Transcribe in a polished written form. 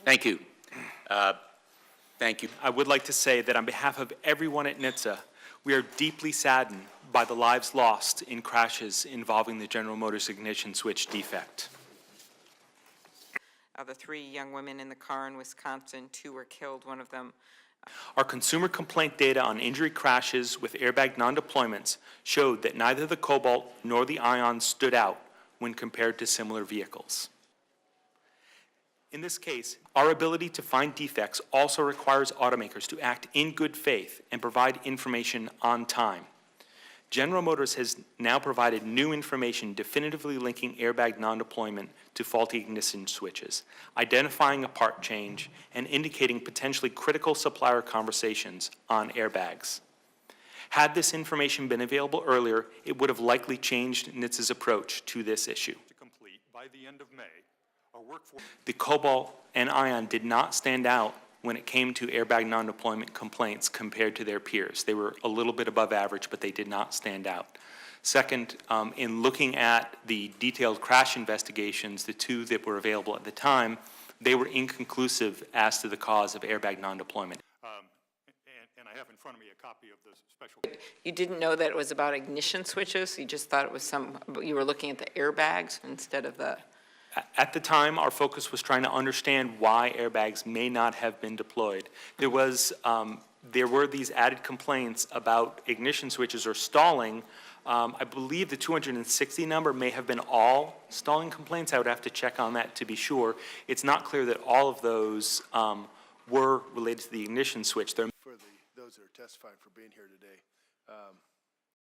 Thank you. Thank you. I would like to say that on behalf of everyone at NHTSA, we are deeply saddened by the lives lost in crashes involving the General Motors ignition switch defect. The 3 young women in the car in Wisconsin, 2 were killed, one of them. Our consumer complaint data on injury crashes with airbag non-deployments showed that neither the Cobalt nor the Ion stood out when compared to similar vehicles. In this case, our ability to find defects also requires automakers to act in good faith and provide information on time. General Motors has now provided new information definitively linking airbag non-deployment to faulty ignition switches, identifying a part change, and indicating potentially critical supplier conversations on airbags. Had this information been available earlier, it would have likely changed NHTSA's approach to this issue. To complete by the end of May, our workforce. The Cobalt and Ion did not stand out when it came to airbag non-deployment complaints compared to their peers. They were a little bit above average, but they did not stand out. Second, in looking at the detailed crash investigations, the 2 that were available at the time, they were inconclusive as to the cause of airbag non-deployment. And I have in front of me a copy of the special. You didn't know that it was about ignition switches? You just thought it was you were looking at the airbags instead of the... At the time, our focus was trying to understand why airbags may not have been deployed. There were these added complaints about ignition switches or stalling. I believe the 260 number may have been all stalling complaints. I would have to check on that to be sure. It's not clear that all of those were related to the ignition switch. For those that are testifying for being here today.